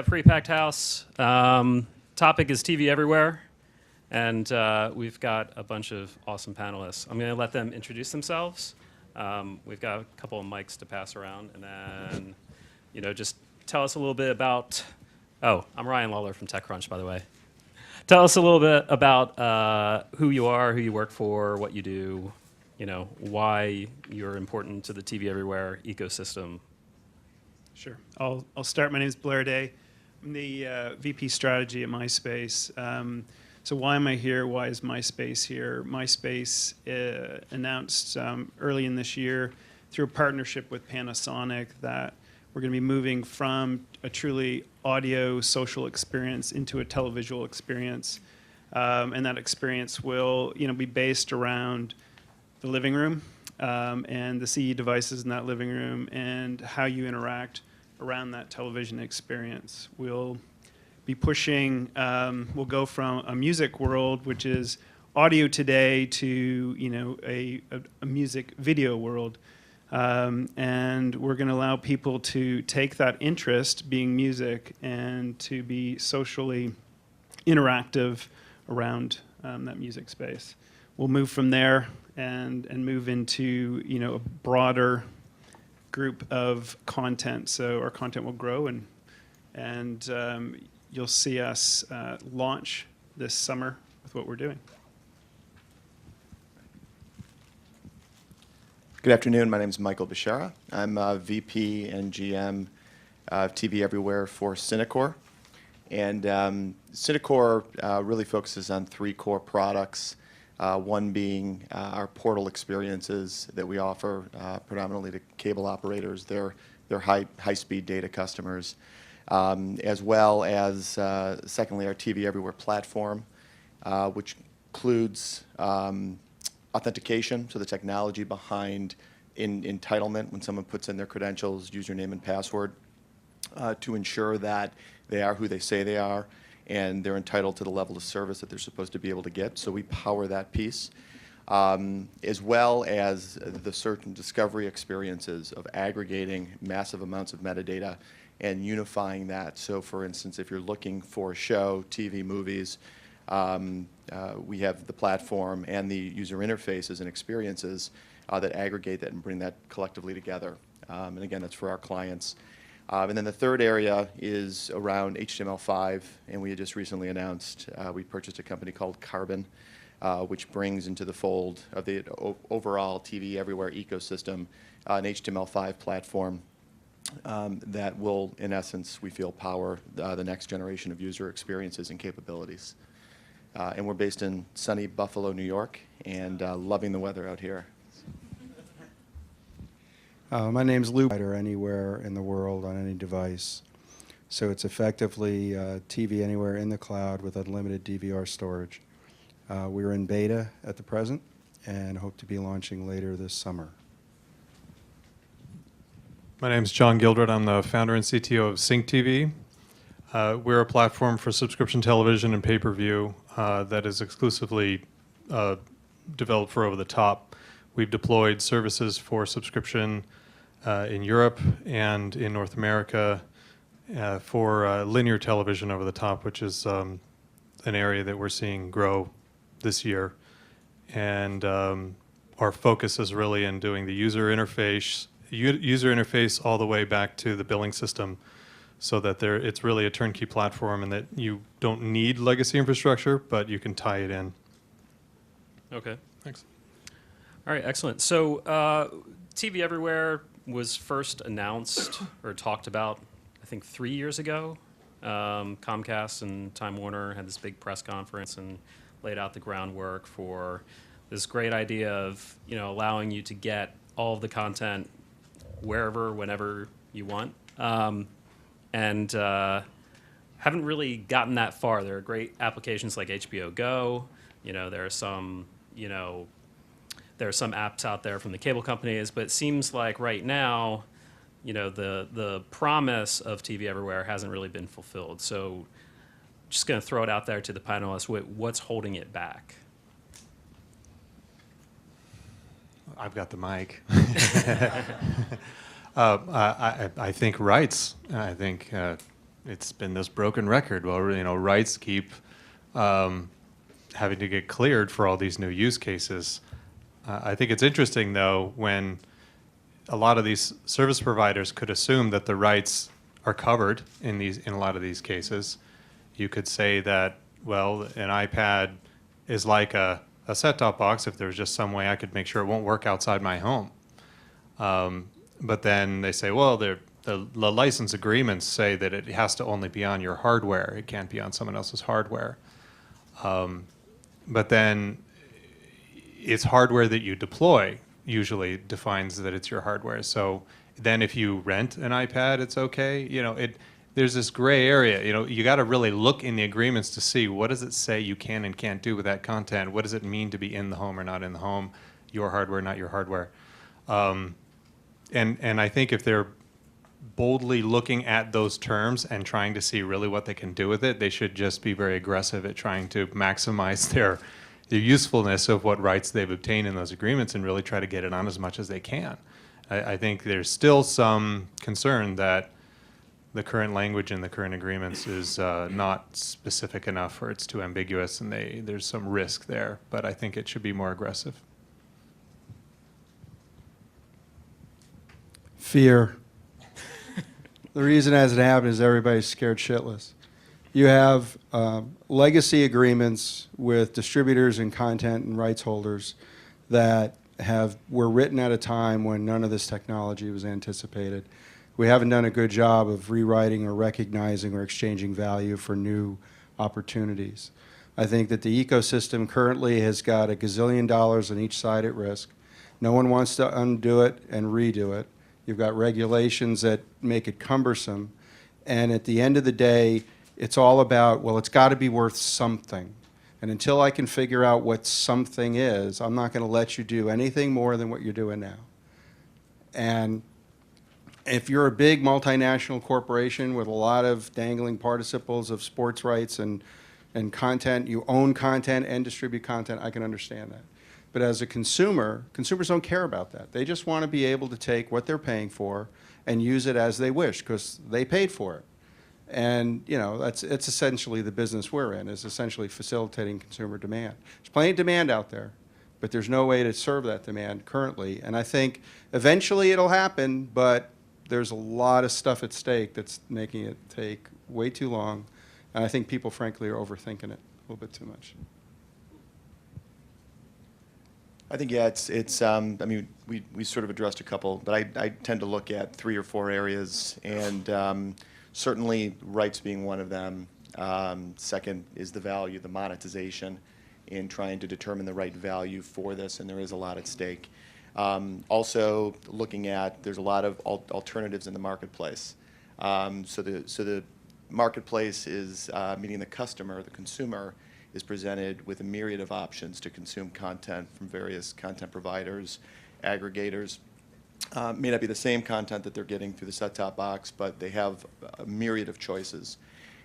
got a pretty packed house. Topic is TV everywhere, and we've got a bunch of awesome panelists. I'm going to let them introduce themselves. We've got a couple of mics to pass around, and then, just tell us a little bit about. Oh, I'm Ryan Lawler from TechCrunch, by the way. Tell us a little bit about who you are, who you work for, what you do, why you're important to the TV everywhere ecosystem. Sure. I'll start. My name is Blair. I'm the VP strategy at MySpace. So why am I here? Why is MySpace here? MySpace announced early in this year through a partnership with Panasonic that we're going to be moving from a truly audio social experience into a televisual experience. And that experience will be based around the living room and the CE devices in that living room and how you interact around that television experience. We'll be pushing, we'll go from a music world, which is audio today, to a music video world. And we're going to allow people to take that interest, being music, and to be socially interactive around that music space. We'll move from there and move into a broader group of content. So our content will grow, and you'll see us launch this summer with what we're doing. Good afternoon. My name is Michael Bishara. I'm VP and GM of TV Everywhere for Synacor. And Synacor really focuses on three core products, one being our portal experiences that we offer predominantly to cable operators, their high-speed data customers, as well as, secondly, our TV Everywhere platform, which includes authentication, so the technology behind entitlement when someone puts in their credentials, username and password, to ensure that they are who they say they are and they're entitled to the level of service that they're supposed to be able to get. So we power that piece, as well as the search and discovery experiences of aggregating massive amounts of metadata and unifying that. So for instance, if you're looking for a show, TV, movies, we have the platform and the user interfaces and experiences that aggregate that and bring that collectively together. And again, that's for our clients. And then the third area is around HTML5, and we had just recently announced we purchased a company called Carbon, which brings into the fold of the overall TV Everywhere ecosystem an HTML5 platform that will, in essence, we feel, power the next generation of user experiences and capabilities. And we're based in sunny Buffalo, New York, and loving the weather out here. My name's Lou. Anywhere in the world on any device. So it's effectively TV anywhere in the cloud with unlimited DVR storage. We're in beta at the present and hope to be launching later this summer. My name's John Gildred. I'm the founder and CTO of SyncTV. We're a platform for subscription television and pay-per-view that is exclusively developed for over-the-top. We've deployed services for subscription in Europe and in North America for linear television over-the-top, which is an area that we're seeing grow this year. And our focus is really in doing the user interface all the way back to the billing system, so that it's really a turnkey platform and that you don't need legacy infrastructure, but you can tie it in. Okay. Thanks. All right, excellent. So TV Everywhere was first announced or talked about, I think, 3 years ago. Comcast and Time Warner had this big press conference and laid out the groundwork for this great idea of allowing you to get all of the content wherever, whenever you want. And haven't really gotten that far. There are great applications like HBO Go. There are some, there are some apps out there from the cable companies, but it seems like right now, the promise of TV Everywhere hasn't really been fulfilled. So just going to throw it out there to the panelists. What's holding it back? I've got the mic. I think rights. I think it's been this broken record. Well, rights keep having to get cleared for all these new use cases. I think it's interesting, though, when a lot of these service providers could assume that the rights are covered in a lot of these cases. You could say that, well, an iPad is like a set-top box if there's just some way I could make sure it won't work outside my home. But then they say, well, the license agreements say that it has to only be on your hardware. It can't be on someone else's hardware. But then it's hardware that you deploy usually defines that it's your hardware. So then if you rent an iPad, it's okay. There's this gray area. You got to really look in the agreements to see what does it say you can and can't do with that content. What does it mean to be in the home or not in the home? Your hardware, not your hardware. And I think if they're boldly looking at those terms and trying to see really what they can do with it, they should just be very aggressive at trying to maximize their usefulness of what rights they've obtained in those agreements and really try to get it on as much as they can. I think there's still some concern that the current language in the current agreements is not specific enough, or it's too ambiguous, and there's some risk there. But I think it should be more aggressive. Fear. The reason as it happened is everybody's scared shitless. You have legacy agreements with distributors and content and rights holders that were written at a time when none of this technology was anticipated. We haven't done a good job of rewriting or recognizing or exchanging value for new opportunities. I think that the ecosystem currently has got $1 gazillion on each side at risk. No one wants to undo it and redo it. You've got regulations that make it cumbersome. And at the end of the day, it's all about, well, it's got to be worth something. And until I can figure out what something is, I'm not going to let you do anything more than what you're doing now. And if you're a big multinational corporation with a lot of dangling participles of sports rights and content, you own content and distribute content, I can understand that. But as a consumer, consumers don't care about that. They just want to be able to take what they're paying for and use it as they wish because they paid for it. And it's essentially the business we're in, is essentially facilitating consumer demand. There's plenty of demand out there, but there's no way to serve that demand currently. And I think eventually it'll happen, but there's a lot of stuff at stake that's making it take way too long. And I think people, frankly, are overthinking it a little bit too much. I think, yeah, we sort of addressed a couple, but I tend to look at 3 or 4 areas, and certainly rights being one of them. Second is the value, the monetization, in trying to determine the right value for this, and there is a lot at stake. Also looking at, there's a lot of alternatives in the marketplace. So the marketplace is, meaning the customer, the consumer, is presented with a myriad of options to consume content from various content providers, aggregators. May not be the same content that they're getting through the set-top box, but they have a myriad of choices.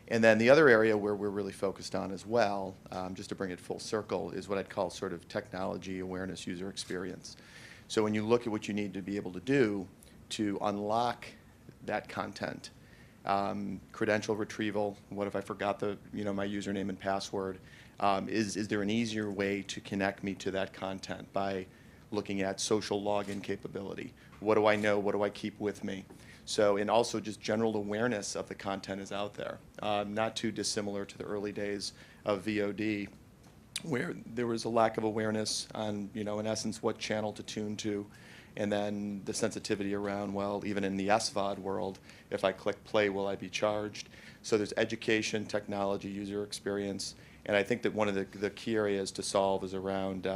And then the other area where we're really focused on as well, just to bring it full circle, is what I'd call sort of technology awareness user experience. So when you look at what you need to be able to do to unlock that content, credential retrieval, what if I forgot my username and password? Is there an easier way to connect me to that content by looking at social login capability? What do I know? What do I keep with me? So, and also just general awareness of the content is out there. Not too dissimilar to the early days of VOD, where there was a lack of awareness on, in essence, what channel to tune to. And then the sensitivity around, well, even in the SVOD world, if I click play, will I be charged? So there's education, technology, user experience. And I think that one of the key areas to solve is around,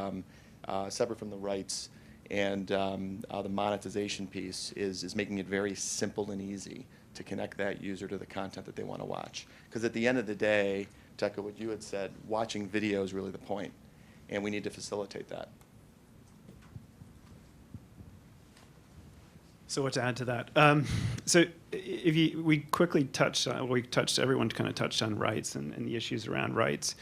separate from the rights and the monetization piece, is making it very simple and easy to connect that user to the content that they want to watch. Because at the end of the day, to echo what you had said, watching video is really the point, and we need to facilitate that. So what to add to that? So we quickly touched on, everyone kind of touched on rights and the issues around rights.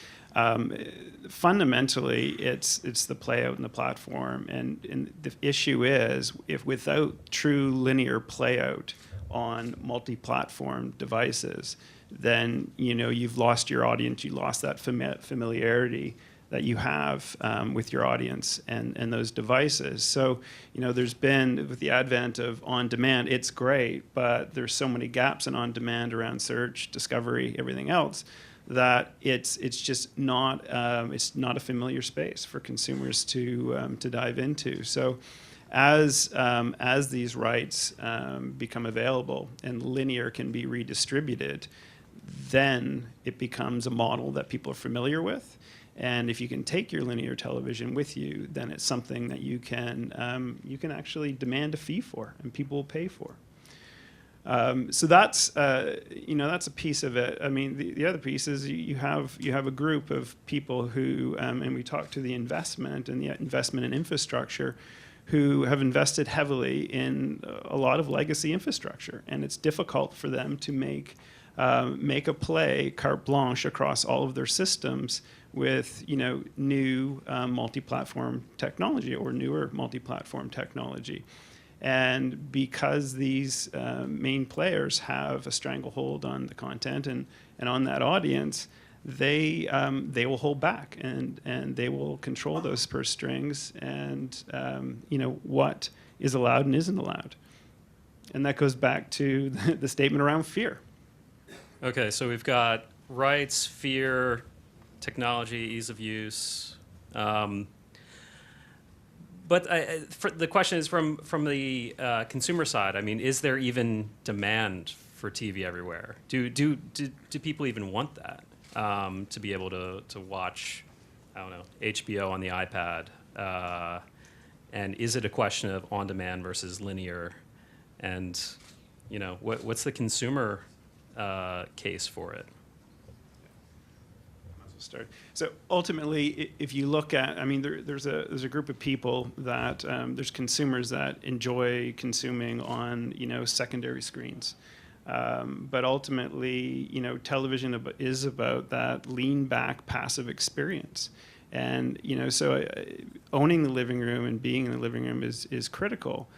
Fundamentally, it's the play out in the platform, and the issue is, if without true linear play out, on multi-platform devices, then you've lost your audience. You lost that familiarity that you have with your audience and those devices. So, there's been, with the advent of on-demand, it's great, but there's so many gaps in on-demand around search, discovery, everything else, that it's just not it's not a familiar space for consumers to dive into. So, as these rights become available and linear can be redistributed, then it becomes a model that people are familiar with. And if you can take your linear television with you, then it's something that you can actually demand a fee for, and people will pay for. So that's that's a piece of it. I mean, the other piece is you have a group of people who, and we talked to the investment and the investment in infrastructure, who have invested heavily in a lot of legacy infrastructure, and it's difficult for them to make a play carte blanche across all of their systems with new multi-platform technology or newer multi-platform technology. And because these main players have a stranglehold on the content and on that audience, they will hold back and they will control those purse strings and what is allowed and isn't allowed. And that goes back to the statement around fear. Okay, so we've got rights, fear, technology, ease of use. But the question is from the consumer side. I mean, is there even demand for TV everywhere? Do people even want that, to be able to watch, I don't know, HBO on the iPad? And is it a question of on-demand versus linear? And what's the consumer case for it? Start. So ultimately, if you look at, I mean, there's a group of people that there's consumers that enjoy consuming on secondary screens, but ultimately television is about that lean back passive experience, and so owning the living room and being in the living room is critical.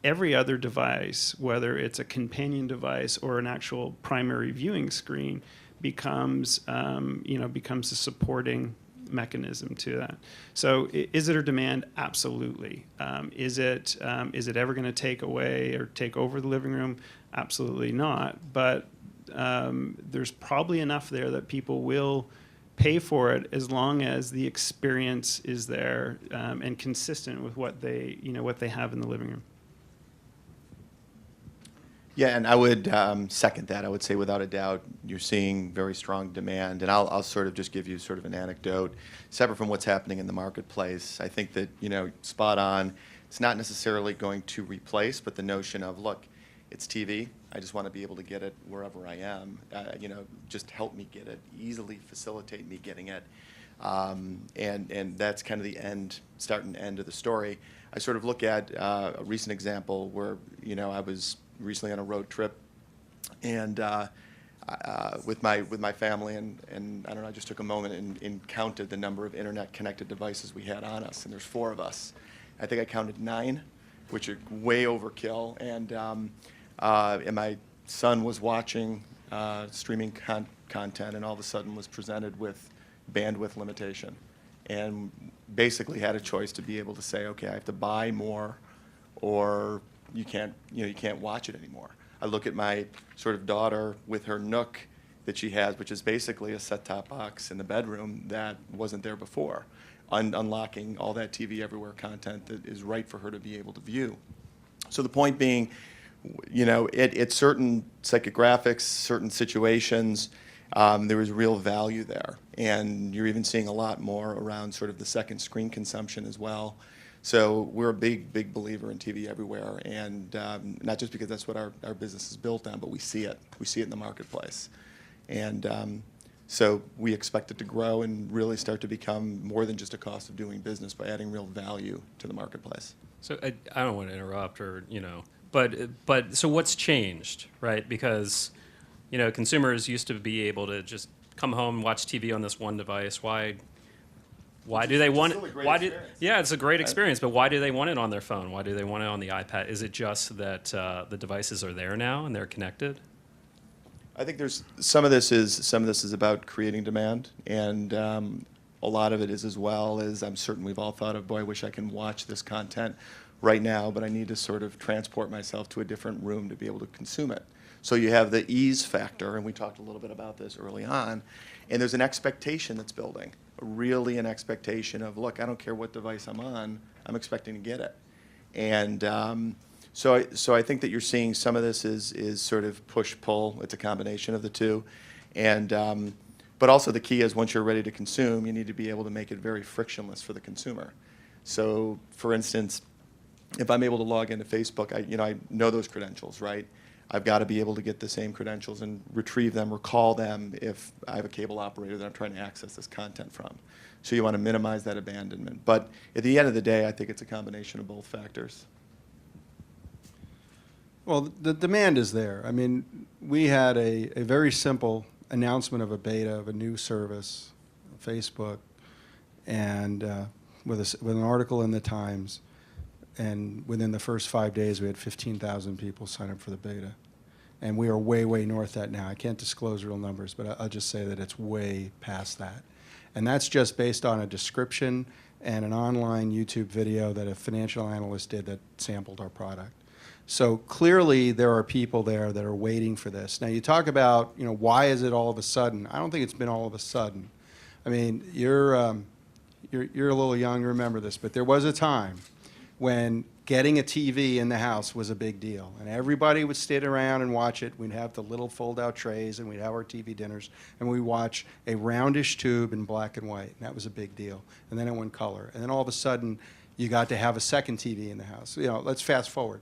Every other device, whether it's a companion device or an actual primary viewing screen, becomes a supporting mechanism to that. So is it a demand? Absolutely. Is it ever going to take away or take over the living room? Absolutely not. But there's probably enough there that people will pay for it as long as the experience is there and consistent with what they have in the living room. Yeah, and I would second that. I would say without a doubt you're seeing very strong demand. And I'll sort of just give you sort of an anecdote, separate from what's happening in the marketplace. I think that, spot on, it's not necessarily going to replace, but the notion of, look, it's TV. I just want to be able to get it wherever I am. Just help me get it, easily facilitate me getting it. And that's kind of the start and end of the story. I sort of look at a recent example where, I was recently on a road trip, and with my family, and I don't know, I just took a moment and counted the number of internet-connected devices we had on us, and there's 4 of us. I think I counted 9, which are way overkill, and my son was watching streaming content, and all of a sudden was presented with bandwidth limitation, and basically had a choice to be able to say, okay, I have to buy more, or you can't watch it anymore. I look at my sort of daughter with her Nook that she has, which is basically a set-top box in the bedroom that wasn't there before, unlocking all that TV everywhere content that is right for her to be able to view. So the point being, at certain psychographics, certain situations, there is real value there. And you're even seeing a lot more around sort of the second screen consumption as well. So we're a big believer in TV everywhere, and not just because that's what our business is built on, but we see it. We see it in the marketplace. And so we expect it to grow and really start to become more than just a cost of doing business by adding real value to the marketplace. So I don't want to interrupt but so what's changed, right? Because, consumers used to be able to just come home and watch TV on this one device. Why Why do they want still a it? great Why do? experience. Yeah, it's a great experience, but why do they want it on their phone? Why do they want it on the iPad? Is it just that the devices are there now and they're connected? I think there's some of this is about creating demand, and a lot of it is as well as I'm certain we've all thought of. Boy, I wish I can watch this content right now, but I need to sort of transport myself to a different room to be able to consume it. So you have the ease factor, and we talked a little bit about this early on, and there's an expectation that's building, really an expectation of, look, I don't care what device I'm on, I'm expecting to get it. And so I think that you're seeing some of this is sort of push-pull. It's a combination of the two. And but also the key is once you're ready to consume, you need to be able to make it very frictionless for the consumer. So for instance, if I'm able to log into Facebook, I know those credentials, right? I've got to be able to get the same credentials and retrieve them, recall them if I have a cable operator that I'm trying to access this content from. So you want to minimize that abandonment. But at the end of the day, I think it's a combination of both factors. Well, the demand is there. I mean, we had a very simple announcement of a beta of a new service, Facebook, and with an article in the Times. And within the first 5 days, we had 15,000 people sign up for the beta. And we are way, way north of that now. I can't disclose real numbers, but I'll just say that it's way past that. And that's just based on a description and an online YouTube video that a financial analyst did that sampled our product. So clearly, there are people there that are waiting for this. Now, you talk about, why is it all of a sudden? I don't think it's been all of a sudden. I mean, you're a little young to remember this, but there was a time when getting a TV in the house was a big deal. And everybody would sit around and watch it. We'd have the little fold-out trays, and we'd have our TV dinners, and we'd watch a roundish tube in black and white, and that was a big deal. And then it went color. And then all of a sudden, you got to have a second TV in the house. Let's fast forward.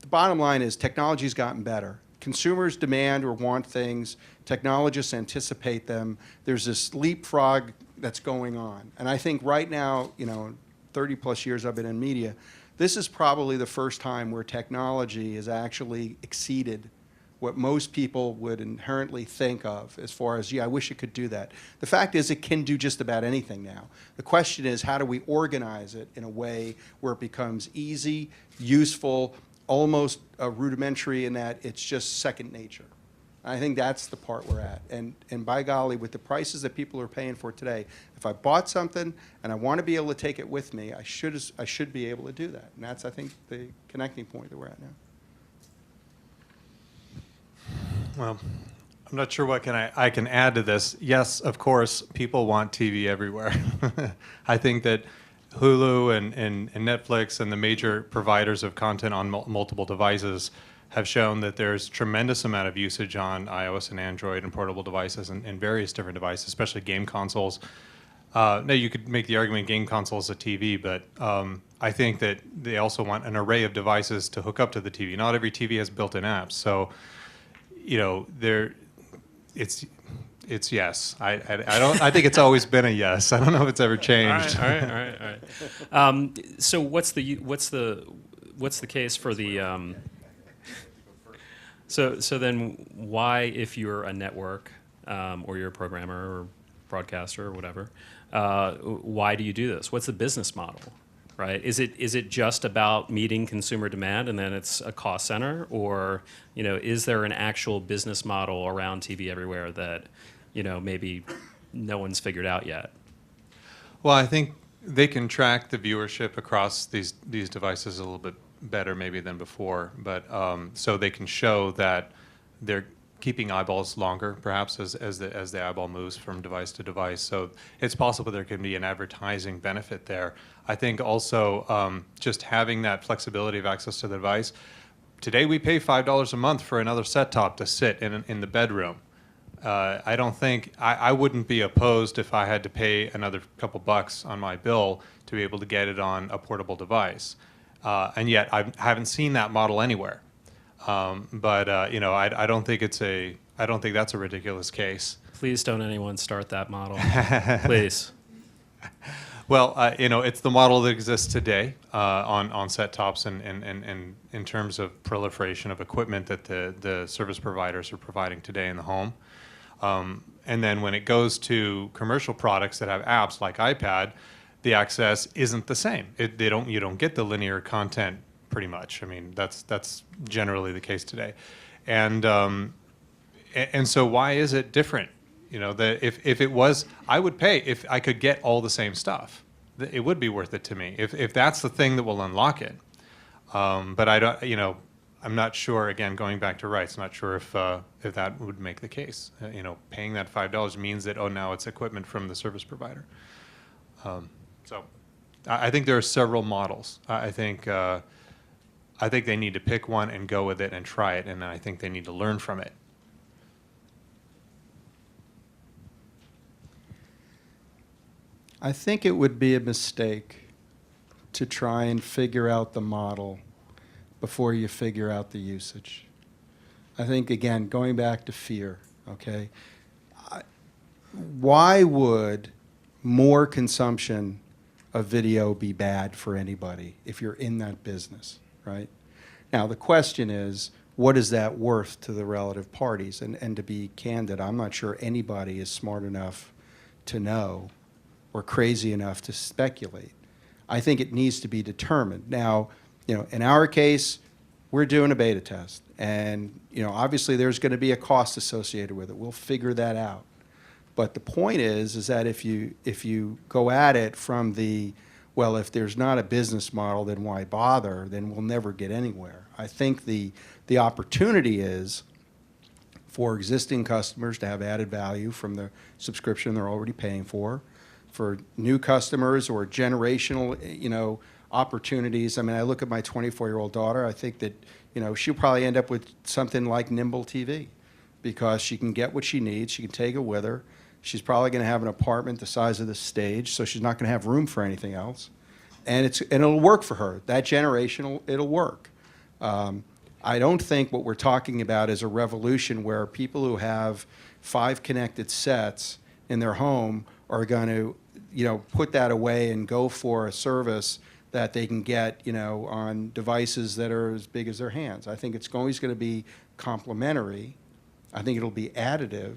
The bottom line is technology's gotten better. Consumers demand or want things. Technologists anticipate them. There's this leapfrog that's going on. And I think right now, 30-plus years I've been in media, this is probably the first time where technology has actually exceeded what most people would inherently think of as far as, I wish it could do that. The fact is it can do just about anything now. The question is, how do we organize it in a way where it becomes easy, useful, almost rudimentary in that it's just second nature. I think that's the part we're at. And by golly, with the prices that people are paying for today, if I bought something and I want to be able to take it with me, I should be able to do that. And that's, I think, the connecting point that we're at now. Well, I'm not sure what I can add to this. Yes, of course, people want TV everywhere. I think that Hulu and Netflix and the major providers of content on multiple devices have shown that there's tremendous amount of usage on iOS and Android and portable devices and various different devices, especially game consoles. Now, you could make the argument game console is a TV, but I think that they also want an array of devices to hook up to the TV. Not every TV has built-in apps, so it's yes. I don't. I think it's always been a yes. I don't know if it's ever changed. All right. So what's the case for the? So then why, if you're a network or you're a programmer or broadcaster or whatever, why do you do this? What's the business model, right? Is it just about meeting consumer demand and then it's a cost center, or is there an actual business model around TV everywhere that maybe no one's figured out yet? Well, I think they can track the viewership across these devices a little bit better maybe than before, but so they can show that they're keeping eyeballs longer, perhaps as the eyeball moves from device to device. So it's possible there can be an advertising benefit there. I think also just having that flexibility of access to the device. Today we pay $5 a month for another set top to sit in the bedroom. I don't think I wouldn't be opposed if I had to pay another couple bucks on my bill to be able to get it on a portable device. And yet I haven't seen that model anywhere. But I don't think that's a ridiculous case. Please don't anyone start that model. Please. Well, it's the model that exists today on set tops and in terms of proliferation of equipment that the service providers are providing today in the home. And then when it goes to commercial products that have apps like iPad, the access isn't the same. You don't get the linear content pretty much. I mean, that's generally the case today. And so why is it different? You know, that if it was, I would pay if I could get all the same stuff. It would be worth it to me if that's the thing that will unlock it. But I don't, you know, I'm not sure. Again, going back to rights, not sure if that would make the case. You know, paying that $5 means that now it's equipment from the service provider. So, I think there are several models. I think they need to pick one and go with it and try it, and I think they need to learn from it. I think it would be a mistake to try and figure out the model before you figure out the usage. I think, again, going back to fear, okay? Why would more consumption of video be bad for anybody if you're in that business, right? Now, the question is, what is that worth to the relative parties? And to be candid, I'm not sure anybody is smart enough to know or crazy enough to speculate. I think it needs to be determined. Now, you know, in our case, we're doing a beta test, and you know, obviously there's going to be a cost associated with it. We'll figure that out. But the point is that if you go at it from the, well, if there's not a business model, then why bother? Then we'll never get anywhere. I think the opportunity is for existing customers to have added value from the subscription they're already paying for new customers or generational, you know, opportunities. I mean, I look at my 24-year-old daughter. I think that, you know, she'll probably end up with something like NimbleTV because she can get what she needs. She can take it with her. She's probably going to have an apartment the size of this stage, so she's not going to have room for anything else. And it'll work for her. That generation, it'll work. I don't think what we're talking about is a revolution where people who have 5 connected sets in their home are going to, you know, put that away and go for a service that they can get, you know, on devices that are as big as their hands. I think it's always going to be complementary. I think it'll be additive.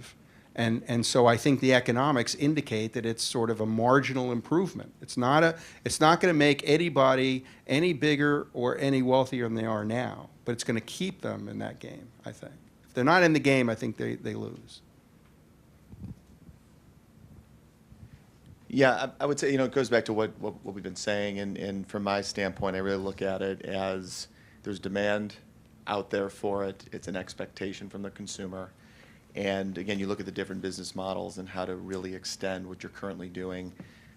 And so I think the economics indicate that it's sort of a marginal improvement. It's not going to make anybody any bigger or any wealthier than they are now, but it's going to keep them in that game, I think. If they're not in the game, I think they lose. Yeah, I would say, you know, it goes back to what we've been saying, and from my standpoint, I really look at it as there's demand out there for it. It's an expectation from the consumer. And again, you look at the different business models and how to really extend what you're currently doing,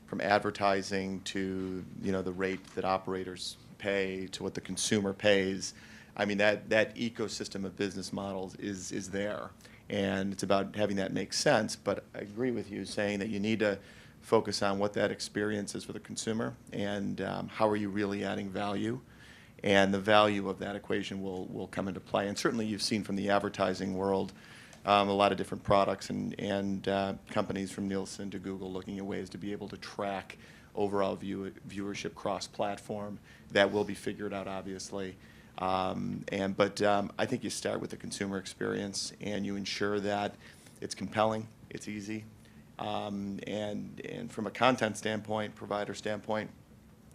from advertising to, you know, the rate that operators pay to what the consumer pays. I mean, that ecosystem of business models is there. And it's about having that make sense. But I agree with you saying that you need to focus on what that experience is for the consumer and how are you really adding value. And the value of that equation will come into play. And certainly you've seen from the advertising world a lot of different products and companies from Nielsen to Google looking at ways to be able to track overall viewership cross-platform. That will be figured out, obviously. But I think you start with the consumer experience and you ensure that it's compelling, it's easy. And from a content standpoint, provider standpoint,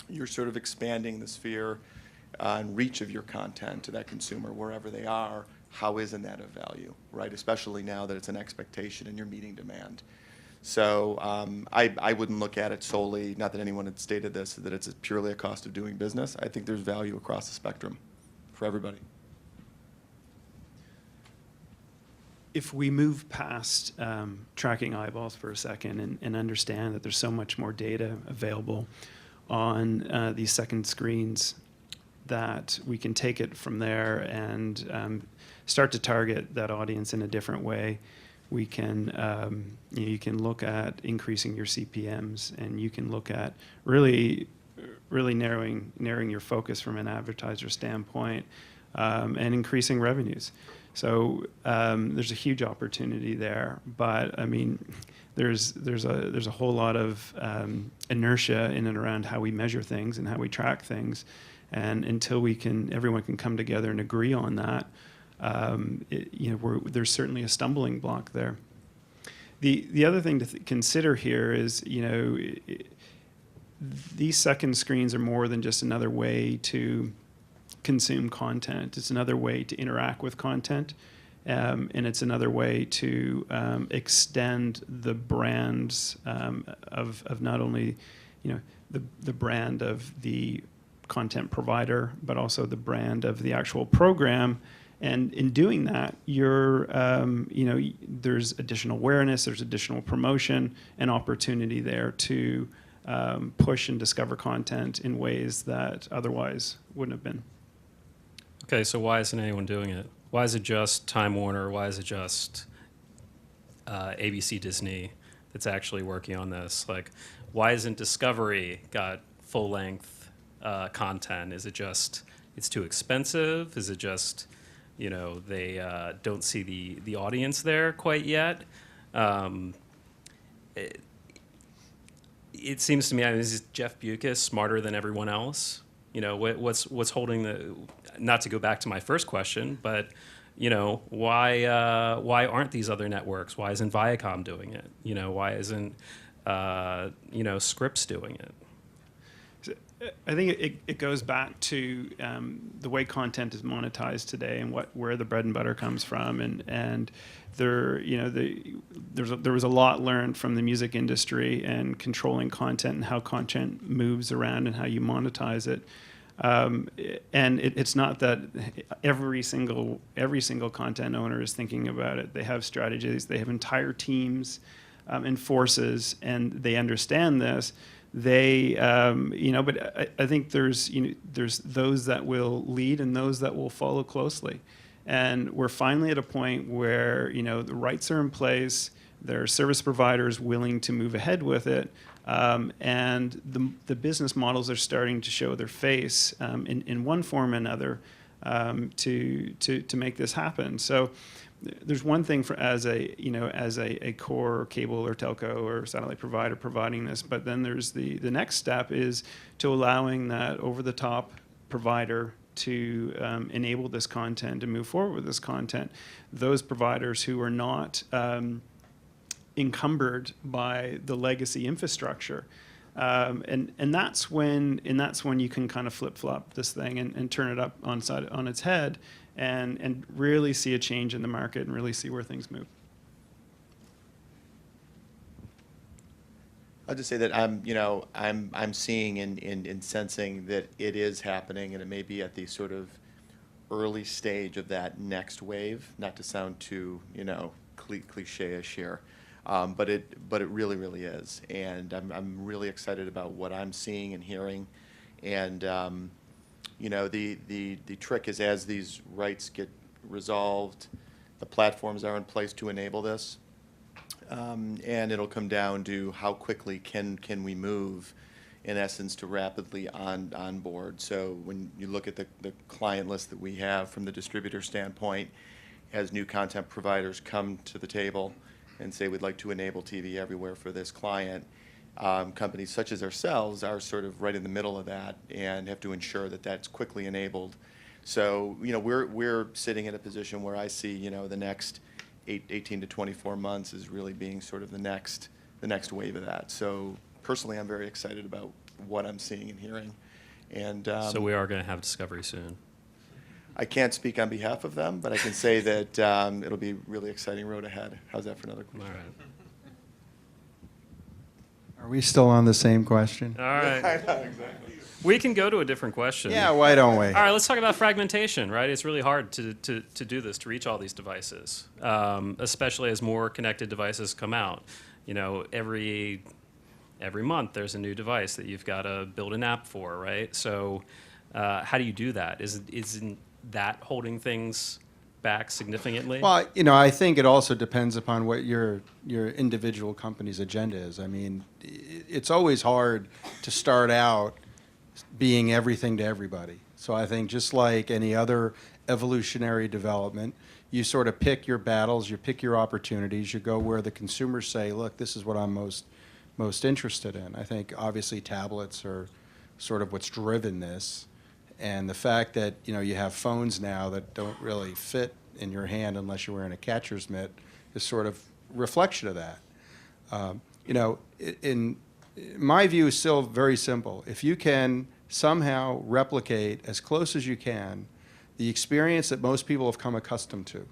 you're sort of expanding the sphere and reach of your content to that consumer wherever they are. How isn't that of value, right? Especially now that it's an expectation and you're meeting demand. So I wouldn't look at it solely, not that anyone had stated this, that it's purely a cost of doing business. I think there's value across the spectrum for everybody. If we move past tracking eyeballs for a second and understand that there's so much more data available on these second screens, that we can take it from there and start to target that audience in a different way. We can, you can look at increasing your CPMs, and you can look at really narrowing your focus from an advertiser standpoint, and increasing revenues. So there's a huge opportunity there, but I mean, there's a whole lot of inertia in and around how we measure things and how we track things, and until everyone can come together and agree on that, there's certainly a stumbling block there. The other thing to consider here is, these second screens are more than just another way to consume content. It's another way to interact with content, and it's another way to extend the brands of not only, the brand of the content provider, but also the brand of the actual program. And in doing that, there's additional awareness, there's additional promotion and opportunity there to push and discover content in ways that otherwise wouldn't have been. Okay, so why isn't anyone doing it? Why is it just Time Warner? Why is it just ABC Disney that's actually working on this? Like, why isn't Discovery got full-length content? Is it just it's too expensive? Is it just they don't see the audience there quite yet? It seems to me, is Jeff Bewkes smarter than everyone else? What's holding the? Not to go back to my first question, but why aren't these other networks? Why isn't Viacom doing it? Why isn't Scripps doing it? I think it goes back to the way content is monetized today and where the bread and butter comes from, and there was a lot learned from the music industry and controlling content and how content moves around and how you monetize it. And it's not that every single content owner is thinking about it. They have strategies. They have entire teams and forces, and they understand this. They, but I think there's those that will lead and those that will follow closely. And we're finally at a point where, the rights are in place, there are service providers willing to move ahead with it, and the business models are starting to show their face in one form or another to make this happen. So there's one thing as a core cable or telco or satellite provider providing this, but then there's the next step is to allowing that over-the-top provider to enable this content and move forward with this content. Those providers who are not encumbered by the legacy infrastructure. And that's when you can kind of flip-flop this thing and turn it up on its head and really see a change in the market and really see where things move. I'll just say that I'm seeing and sensing that it is happening, and it may be at the sort of early stage of that next wave. Not to sound too cliche-ish here, but it really, really is, and I'm really excited about what I'm seeing and hearing, and the trick is as these rights get resolved, the platforms are in place to enable this. And it'll come down to how quickly can we move, in essence, to rapidly on board. So when you look at the client list that we have from the distributor standpoint, as new content providers come to the table and say we'd like to enable TV everywhere for this client, companies such as ourselves are sort of right in the middle of that and have to ensure that that's quickly enabled. So we're sitting in a position where I see the next 18 to 24 months is really being sort of the next wave of that. So personally, I'm very excited about what I'm seeing and hearing. And so we are going to have Discovery soon. I can't speak on behalf of them, but I can say that it'll be a really exciting road ahead. How's that for another question? All right. Are we still on the same question? All right. Exactly. We can go to a different question. Yeah, why don't we? All right, let's talk about fragmentation, right? It's really hard to do this, to reach all these devices, especially as more connected devices come out. Every month there's a new device that you've got to build an app for, right? So how do you do that? Isn't that holding things back significantly? Well, I think it also depends upon what your individual company's agenda is. I mean, it's always hard to start out being everything to everybody. So I think just like any other evolutionary development, you sort of pick your battles, you pick your opportunities, you go where the consumers say, look, this is what I'm most interested in. I think obviously tablets are sort of what's driven this. And the fact that you have phones now that don't really fit in your hand unless you're wearing a catcher's mitt is sort of reflection of that. You know, in my view is still very simple. If you can somehow replicate as close as you can the experience that most people have come accustomed to,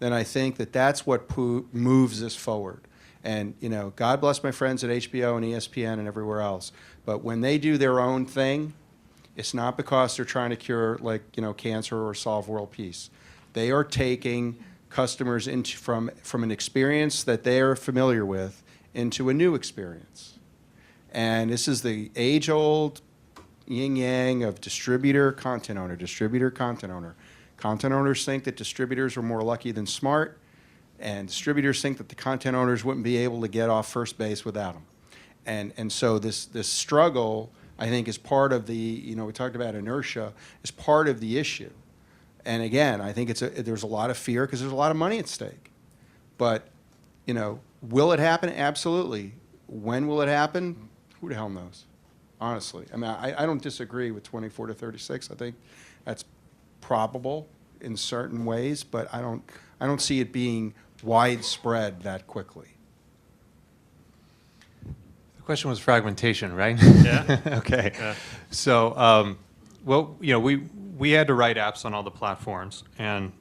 then I think that that's what moves us forward. And, you know, God bless my friends at HBO and ESPN and everywhere else. But when they do their own thing, it's not because they're trying to cure, like, you know, cancer or solve world peace. They are taking customers into, from an experience that they are familiar with into a new experience. And this is the age-old yin-yang of distributor, content owner, distributor, content owner. Content owners think that distributors are more lucky than smart, and distributors think that the content owners wouldn't be able to get off first base without them. And so this struggle, I think, is part of the, you know, we talked about inertia, is part of the issue. And again, I think there's a lot of fear because there's a lot of money at stake. But, you know, will it happen? Absolutely. When will it happen? Who the hell knows? Honestly. I mean, I don't disagree with 24 to 36. I think that's probable in certain ways, but I don't see it being widespread that quickly. The question was fragmentation, right? Yeah. Okay. Yeah. So, well, you know, we had to write apps on all the platforms, and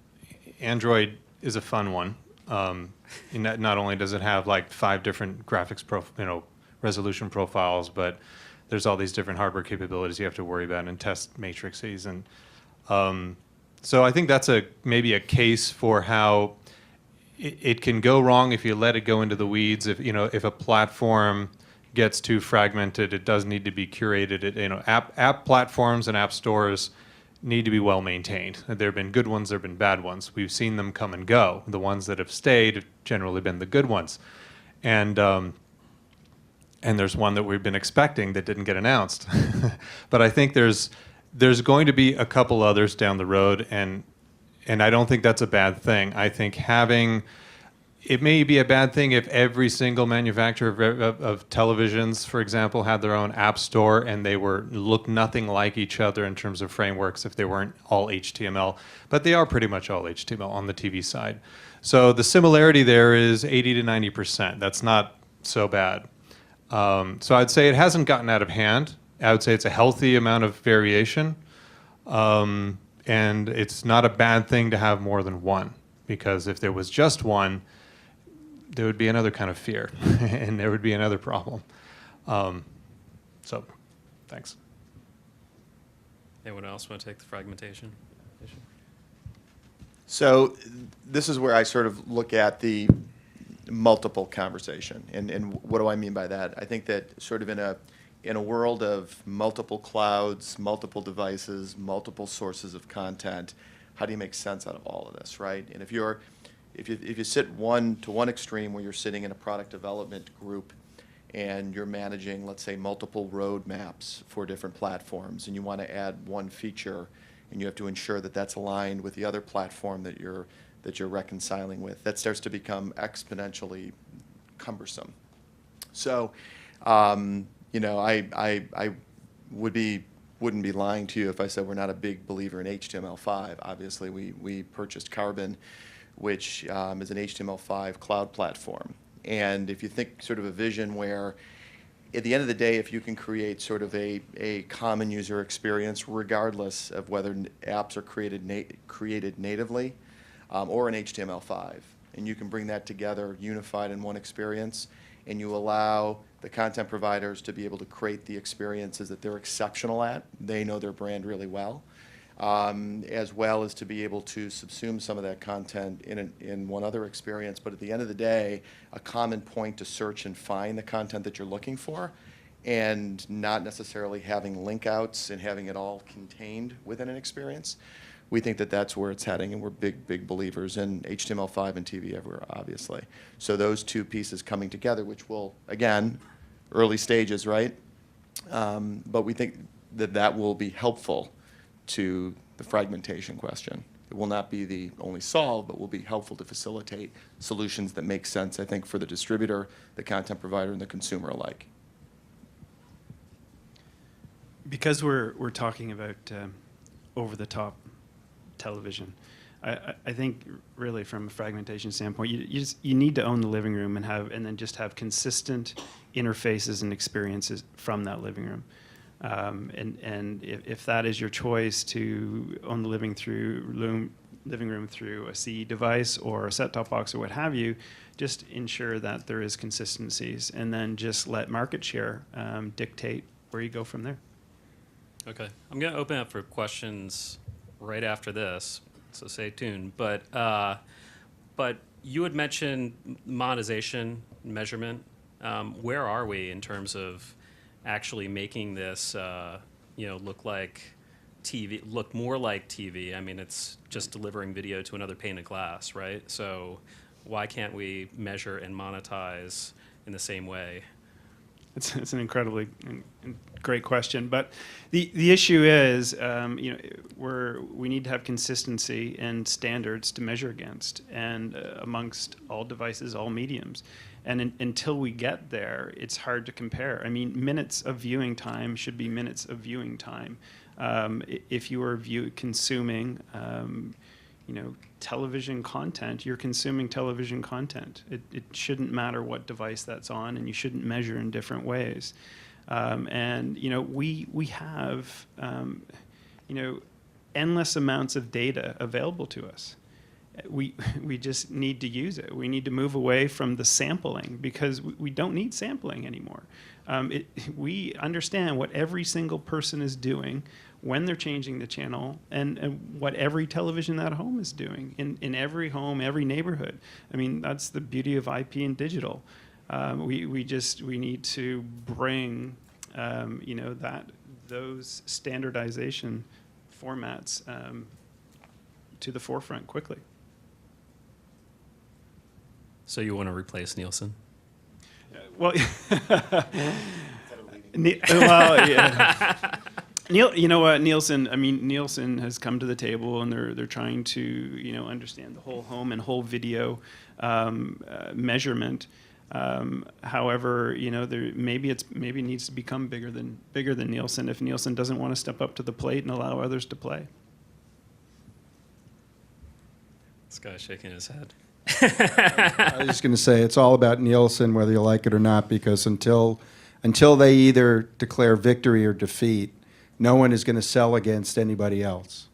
Android is a fun one. Not only does it have like 5 different graphics resolution profiles, but there's all these different hardware capabilities you have to worry about and test matrices. And so I think that's maybe a case for how it can go wrong if you let it go into the weeds. If a platform gets too fragmented, it does need to be curated. App platforms and app stores need to be well maintained. There have been good ones, there have been bad ones. We've seen them come and go. The ones that have stayed have generally been the good ones. And there's one that we've been expecting that didn't get announced. But I think there's going to be a couple others down the road, and I don't think that's a bad thing. I think it may be a bad thing if every single manufacturer of televisions, for example, had their own app store and they looked nothing like each other in terms of frameworks if they weren't all HTML. But they are pretty much all HTML on the TV side. So the similarity there is 80 to 90%. That's not so bad. So I'd say it hasn't gotten out of hand. I would say it's a healthy amount of variation. And it's not a bad thing to have more than one, because if there was just one, there would be another kind of fear, and there would be another problem. So, thanks. Anyone else want to take the fragmentation issue? So this is where I sort of look at the multiple conversation. And what do I mean by that? I think that sort of in a world of multiple clouds, multiple devices, multiple sources of content, how do you make sense out of all of this, right? And if you sit to one extreme where you're sitting in a product development group and you're managing, let's say, multiple roadmaps for different platforms, and you want to add one feature, and you have to ensure that that's aligned with the other platform that you're reconciling with, that starts to become exponentially cumbersome. So, I wouldn't be lying to you if I said we're not a big believer in HTML5. Obviously, we purchased Carbon, which is an HTML5 cloud platform. And if you think sort of a vision where, at the end of the day, if you can create sort of a common user experience, regardless of whether apps are created natively or in HTML5, and you can bring that together unified in one experience, and you allow the content providers to be able to create the experiences that they're exceptional at, they know their brand really well, as well as to be able to subsume some of that content in one other experience. But at the end of the day, a common point to search and find the content that you're looking for, and not necessarily having link outs and having it all contained within an experience. We think that that's where it's heading, and we're big believers in HTML5 and TV everywhere, obviously. So those two pieces coming together, which will, again, early stages, right? But we think that will be helpful to the fragmentation question. It will not be the only solve, but will be helpful to facilitate solutions that make sense, I think, for the distributor, the content provider, and the consumer alike. Because we're talking about over-the-top television, I think really from a fragmentation standpoint, you need to own the living room and then just have consistent interfaces and experiences from that living room. And if that is your choice to own the living room through a CE device or a set-top box or what have you, just ensure that there is consistencies, and then just let market share dictate where you go from there. Okay, I'm going to open up for questions right after this, so stay tuned. But you had mentioned monetization, measurement. Where are we in terms of actually making this, look more like TV? I mean, it's just delivering video to another pane of glass, right? So why can't we measure and monetize in the same way? It's an incredibly great question, but the issue is, we need to have consistency and standards to measure against, and amongst all devices, all mediums. And until we get there, it's hard to compare. I mean, minutes of viewing time should be minutes of viewing time. If you are consuming, television content, you're consuming television content. It shouldn't matter what device that's on, and you shouldn't measure in different ways. We have, endless amounts of data available to us. We just need to use it. We need to move away from the sampling, because we don't need sampling anymore. We understand what every single person is doing when they're changing the channel, and what every television in that home is doing in every home, every neighborhood. I mean, that's the beauty of IP and digital. We need to bring those standardization formats to the forefront quickly. So you want to replace Nielsen? Well, yeah. You know what, Nielsen? I mean, Nielsen has come to the table, and they're trying to understand the whole home and whole video measurement. However, maybe it needs to become bigger than Nielsen if Nielsen doesn't want to step up to the plate and allow others to play. This guy's shaking his head. I was just going to say, it's all about Nielsen, whether you like it or not, because until they either declare victory or defeat, no one is going to sell against anybody else.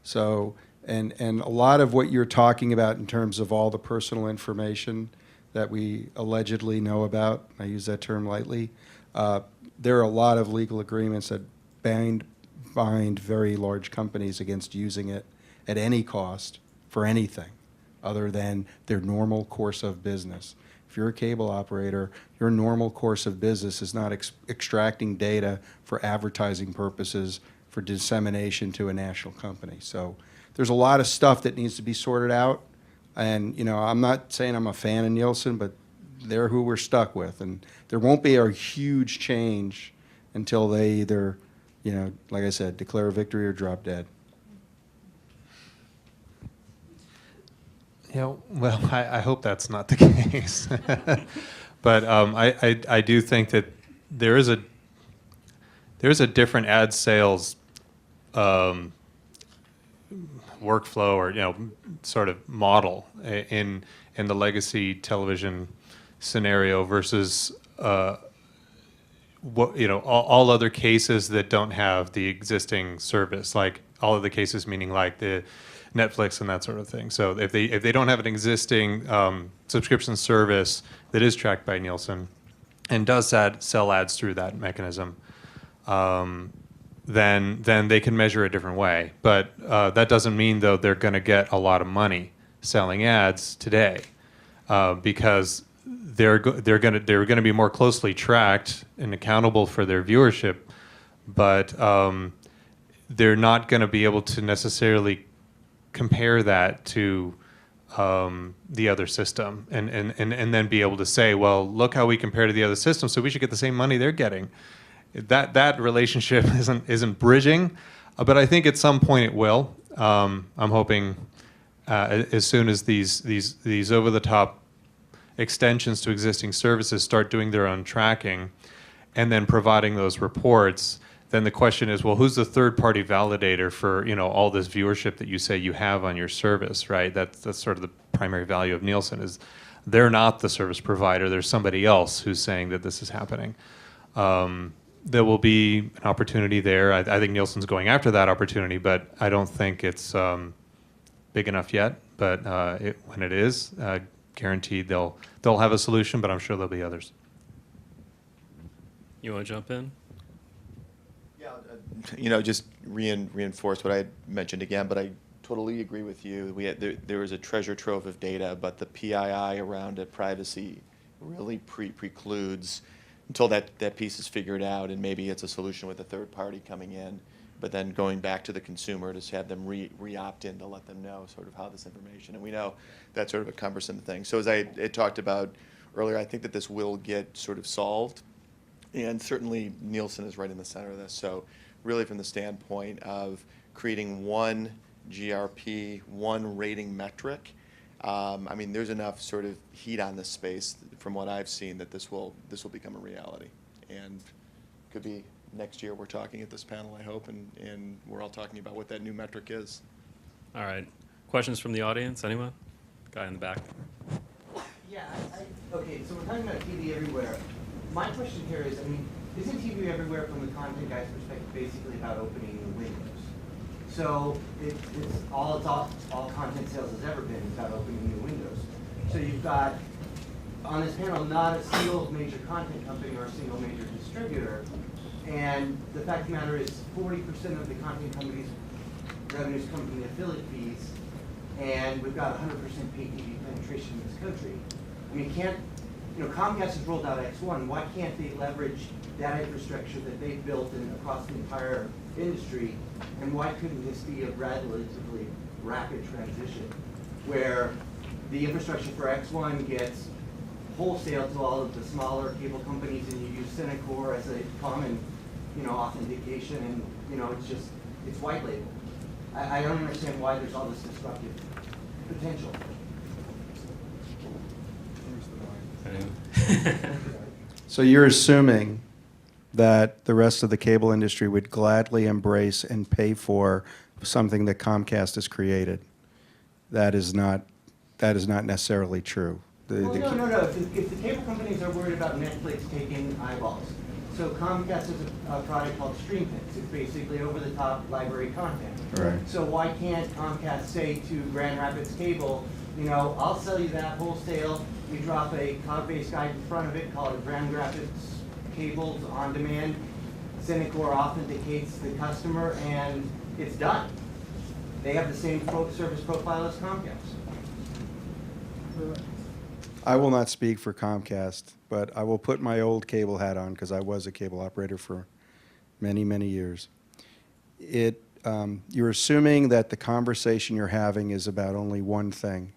So, and a lot of what you're talking about in terms of all the personal information that we allegedly know about, I use that term lightly, there are a lot of legal agreements that bind very large companies against using it at any cost for anything other than their normal course of business. If you're a cable operator, your normal course of business is not extracting data for advertising purposes for dissemination to a national company. So there's a lot of stuff that needs to be sorted out. And I'm not saying I'm a fan of Nielsen, but they're who we're stuck with. And there won't be a huge change until they either, like I said, declare victory or drop dead. Yeah, well, I hope that's not the case. But I do think that there is a different ad sales workflow or sort of model in the legacy television scenario versus all other cases that don't have the existing service, like all of the cases meaning like the Netflix and that sort of thing. So if they don't have an existing subscription service that is tracked by Nielsen and does sell ads through that mechanism, then they can measure a different way. But that doesn't mean though they're going to get a lot of money selling ads today, because they're going to be more closely tracked and accountable for their viewership, but they're not going to be able to necessarily compare that to the other system and then be able to say, well, look how we compare to the other system, so we should get the same money they're getting. That relationship isn't bridging, but I think at some point it will. I'm hoping as soon as these over-the-top extensions to existing services start doing their own tracking and then providing those reports, then the question is, well, who's the third-party validator for all this viewership that you say you have on your service, right? That's sort of the primary value of Nielsen is they're not the service provider. There's somebody else who's saying that this is happening. There will be an opportunity there. I think Nielsen's going after that opportunity, but I don't think it's big enough yet. But when it is, guaranteed they'll have a solution, but I'm sure there'll be others. You want to jump in? Yeah, just reinforce what I had mentioned again, but I totally agree with you. There was a treasure trove of data, but the PII around it, privacy, really precludes until that piece is figured out, and maybe it's a solution with a third party coming in, but then going back to the consumer to have them re-opt in to let them know sort of how this information, and we know that's sort of a cumbersome thing. So as I had talked about earlier, I think that this will get sort of solved, and certainly Nielsen is right in the center of this. So really from the standpoint of creating one GRP, one rating metric, I mean, there's enough sort of heat on this space from what I've seen that this will become a reality, and could be next year we're talking at this panel, I hope, and we're all talking about what that new metric is. All right. Questions from the audience? Anyone? Guy in the back. Yeah, okay, so we're talking about TV everywhere. My question here is, I mean, isn't TV everywhere from the content guy's perspective basically about opening new windows? So it's all content sales has ever been is about opening new windows. So you've got, on this panel, not a single major content company or a single major distributor. And the fact of the matter is 40% of the content companies' revenues come from the affiliate fees, and we've got 100% pay TV penetration in this country. I mean, Comcast has rolled out X1. Why can't they leverage that infrastructure that they've built across the entire industry? And why couldn't this be a relatively rapid transition where the infrastructure for X1 gets wholesale to all of the smaller cable companies, and you use Synacor as a common, authentication, and it's white label. I don't understand why there's all this disruptive potential. So you're assuming that the rest of the cable industry would gladly embrace and pay for something that Comcast has created. That is not necessarily true. No. If the cable companies are worried about Netflix taking eyeballs, so Comcast has a product called StreamPix. It's basically over-the-top library content. Right. So why can't Comcast say to Grand Rapids Cable, I'll sell you that wholesale. We drop a cloud-based guide in front of it, call it Grand Rapids Cable's On Demand. Synacor authenticates the customer, and it's done. They have the same service profile as Comcast. I will not speak for Comcast, but I will put my old cable hat on because I was a cable operator for many, many years. You're assuming that the conversation you're having is about only one thing.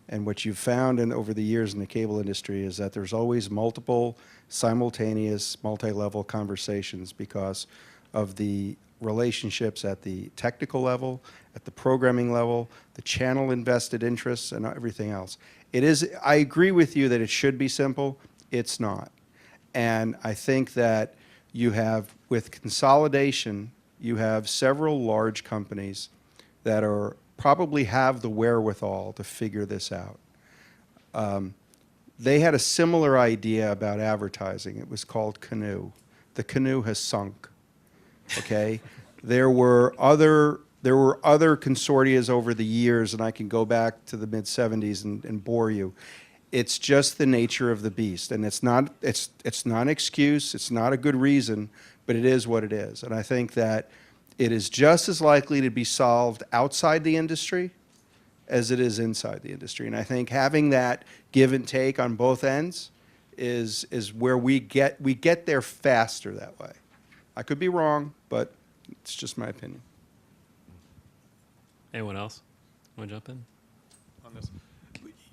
And what you've found over the years in the cable industry is that there's always multiple, simultaneous, multi-level conversations because of the relationships at the technical level, at the programming level, the channel invested interests, and everything else. I agree with you that it should be simple. It's not. And I think that with consolidation, you have several large companies that probably have the wherewithal to figure this out. They had a similar idea about advertising. It was called Canoe. The canoe has sunk. Okay, there were other consortias over the years, and I can go back to the mid-'70s and bore you. It's just the nature of the beast, and it's not an excuse. It's not a good reason, but it is what it is. And I think that it is just as likely to be solved outside the industry as it is inside the industry. And I think having that give and take on both ends is where we get there faster that way. I could be wrong, but it's just my opinion. Anyone else want to jump in? On this.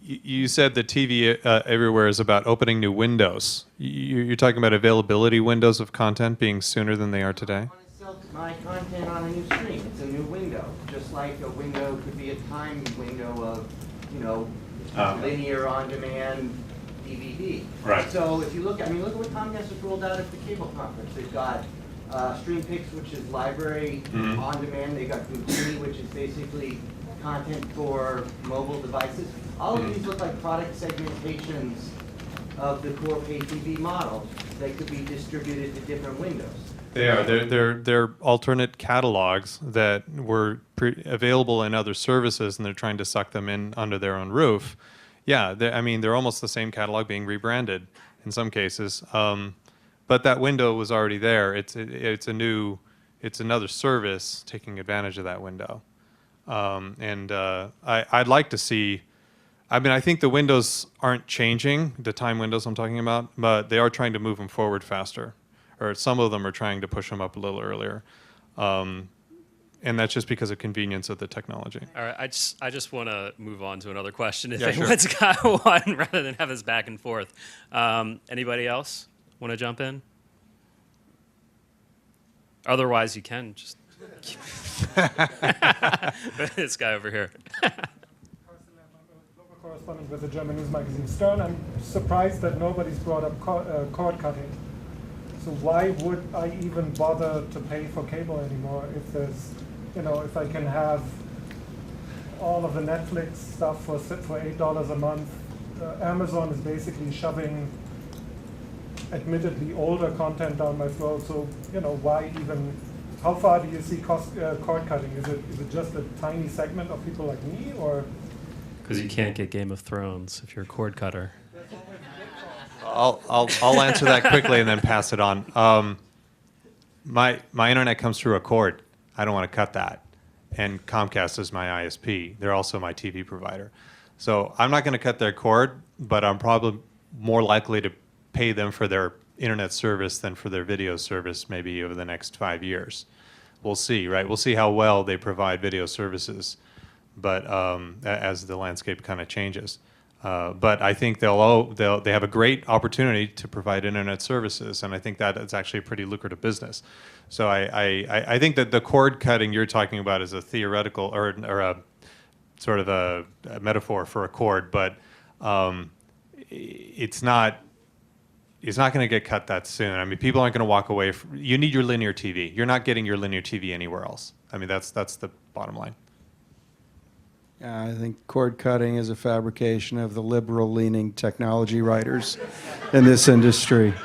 You said that TV everywhere is about opening new windows. You're talking about availability windows of content being sooner than they are today? I want to sell my content on a new screen. It's a new window. Just like a window could be a time window of, linear on-demand DVD. Right. So if you look at what Comcast has rolled out at the cable conference. They've got StreamPix, which is library on demand. They got Ubiquity, which is basically content for mobile devices. All of these look like product segmentations of the core pay TV model that could be distributed to different windows. They are. They're alternate catalogs that were available in other services, and they're trying to suck them in under their own roof. Yeah, I mean, they're almost the same catalog being rebranded in some cases. But that window was already there. It's another service taking advantage of that window. I'd like to see. I mean, I think the windows aren't changing, the time windows I'm talking about, but they are trying to move them forward faster. Or some of them are trying to push them up a little earlier. And that's just because of convenience of the technology. All right, I just want to move on to another question if Yeah, sure. anyone's got one rather than have this back and forth. Anybody else want to jump in? Otherwise, you can just. This guy over here. Local correspondent with the German news magazine Stern. I'm surprised that nobody's brought up cord cutting. So why would I even bother to pay for cable anymore if there's, if I can have all of the Netflix stuff for $8 a month? Amazon is basically shoving admittedly older content down my throat. So why even? How far do you see cord cutting? Is it just a tiny segment of people like me, or? Because you can't get Game of Thrones if you're a cord cutter. I'll answer that quickly and then pass it on. My internet comes through a cord. I don't want to cut that. And Comcast is my ISP. They're also my TV provider. So I'm not going to cut their cord, but I'm probably more likely to pay them for their internet service than for their video service maybe over the next 5 years. We'll see, right? We'll see how well they provide video services, but as the landscape kind of changes. But I think they have a great opportunity to provide internet services, and I think that it's actually a pretty lucrative business. So I think that the cord cutting you're talking about is a theoretical or a sort of a metaphor for a cord, but it's not going to get cut that soon. I mean, people aren't going to walk away. You need your linear TV. You're not getting your linear TV anywhere else. I mean, that's the bottom line. I think cord cutting is a fabrication of the liberal-leaning technology writers in this industry.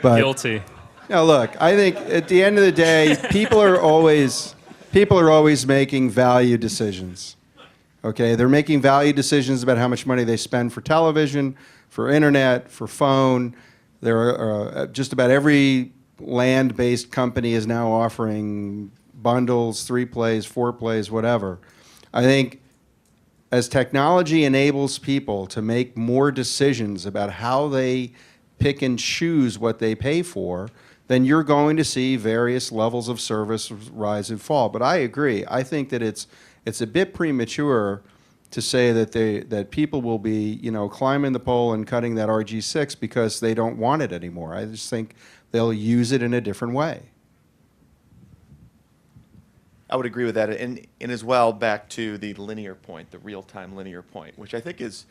But, Guilty. Now, look, I think at the end of the day, people are always making value decisions. Okay, they're making value decisions about how much money they spend for television, for internet, for phone. There are just about every land-based company is now offering bundles, 3 plays, 4 plays, whatever. I think as technology enables people to make more decisions about how they pick and choose what they pay for, then you're going to see various levels of service rise and fall. But I agree. I think that it's a bit premature to say that people will be, climbing the pole and cutting that RG6 because they don't want it anymore. I just think they'll use it in a different way. I would agree with that. And as well, back to the linear point, the real-time linear point, which I think there's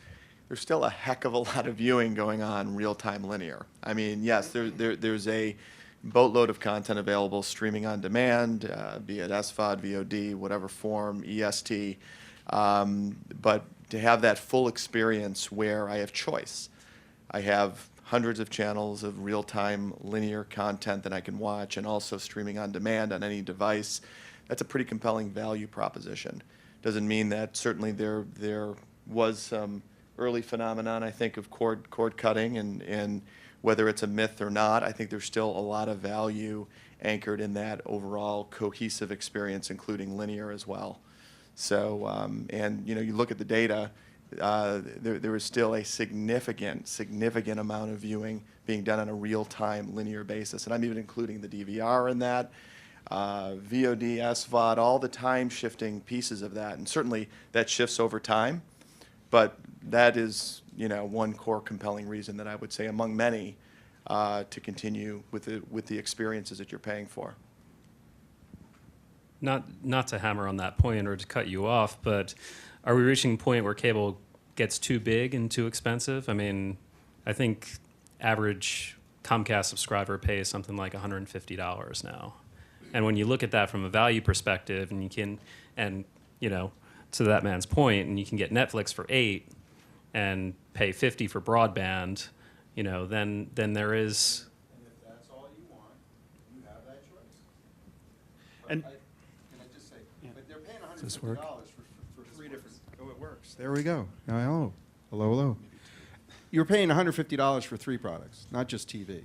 still a heck of a lot of viewing going on real-time linear. I mean, yes, there's a boatload of content available streaming on demand, be it SVOD, VOD, whatever form, EST. But to have that full experience where I have choice, I have hundreds of channels of real-time linear content that I can watch and also streaming on demand on any device. That's a pretty compelling value proposition. Doesn't mean that certainly there was some early phenomenon, I think, of cord cutting, and whether it's a myth or not, I think there's still a lot of value anchored in that overall cohesive experience, including linear as well. So, and you look at the data, there is still a significant amount of viewing being done on a real-time linear basis, and I'm even including the DVR in that. VOD, SVOD, all the time-shifting pieces of that, and certainly that shifts over time, but that is, one core compelling reason that I would say among many to continue with the experiences that you're paying for. Not to hammer on that point or to cut you off, but are we reaching a point where cable gets too big and too expensive? I mean, I think average Comcast subscriber pays something like $150 now. And when you look at that from a value perspective, and you know, to that man's point, and you can get Netflix for $8 and pay $50 for broadband, you know, then there is. And if that's all you want, you have that choice. And- Can I just say, but they're paying this $150 work? for three different. Oh, it works. There we go. Hello, hello. You're paying $150 for 3 products, not just TV.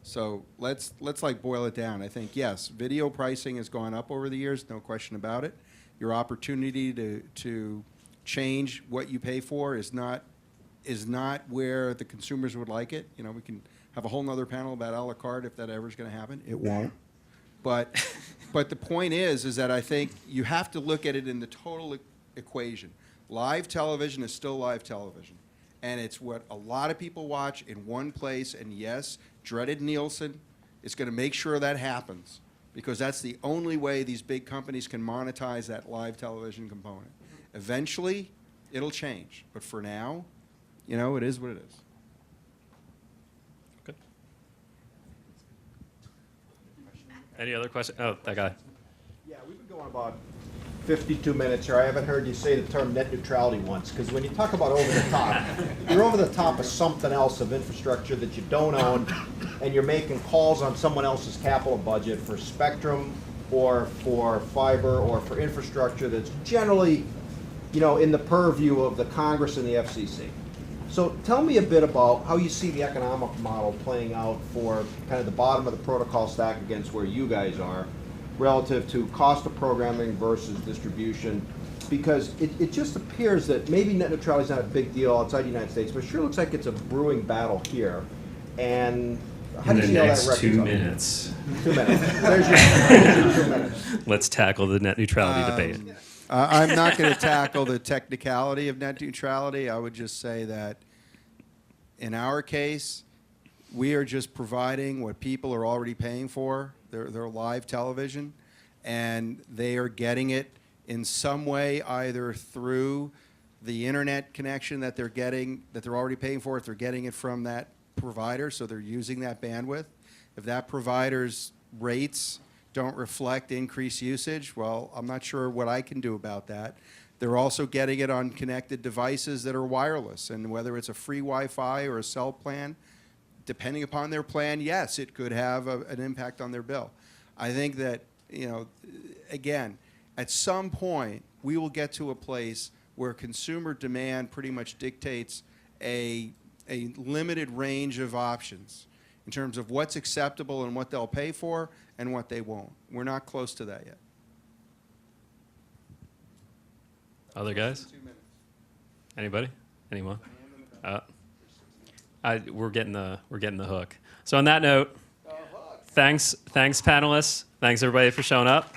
So let's like boil it down. I think yes, video pricing has gone up over the years, no question about it. Your opportunity to change what you pay for is not where the consumers would like it. You know, we can have a whole nother panel about a la carte if that ever is going to happen. It won't. But the point is that I think you have to look at it in the total equation. Live television is still live television. And it's what a lot of people watch in one place. And yes, dreaded Nielsen is going to make sure that happens, because that's the only way these big companies can monetize that live television component. Eventually, it'll change. But for now, you know, it is what it is. Okay. Any other questions? Oh, that guy. Yeah, we've been going about 52 minutes here. I haven't heard you say the term net neutrality once, because when you talk about over the top, you're over the top of something else of infrastructure that you don't own, and you're making calls on someone else's capital budget for spectrum or for fiber or for infrastructure that's generally, you know, in the purview of the Congress and the FCC. So tell me a bit about how you see the economic model playing out for kind of the bottom of the protocol stack against where you guys are, relative to cost of programming versus distribution, because it just appears that maybe net neutrality is not a big deal outside the United States, but it sure looks like it's a brewing battle here. And how do you see how that next 2 reconciles? minutes. 2 minutes. There's your 2 minutes. Let's tackle the net neutrality debate. I'm not going to tackle the technicality of net neutrality. I would just say that in our case, we are just providing what people are already paying for, their live television, and they are getting it in some way, either through the internet connection that they're getting, that they're already paying for, if they're getting it from that provider, so they're using that bandwidth. If that provider's rates don't reflect increased usage, well, I'm not sure what I can do about that. They're also getting it on connected devices that are wireless, and whether it's a free Wi-Fi or a cell plan, depending upon their plan, yes, it could have an impact on their bill. I think that, you know, again, at some point, we will get to a place where consumer demand pretty much dictates a limited range of options in terms of what's acceptable and what they'll pay for and what they won't. We're not close to that yet. Other guys? 2 minutes. Anybody? Anyone? We're getting the hook. So on that note, thanks panelists. Thanks everybody for showing up.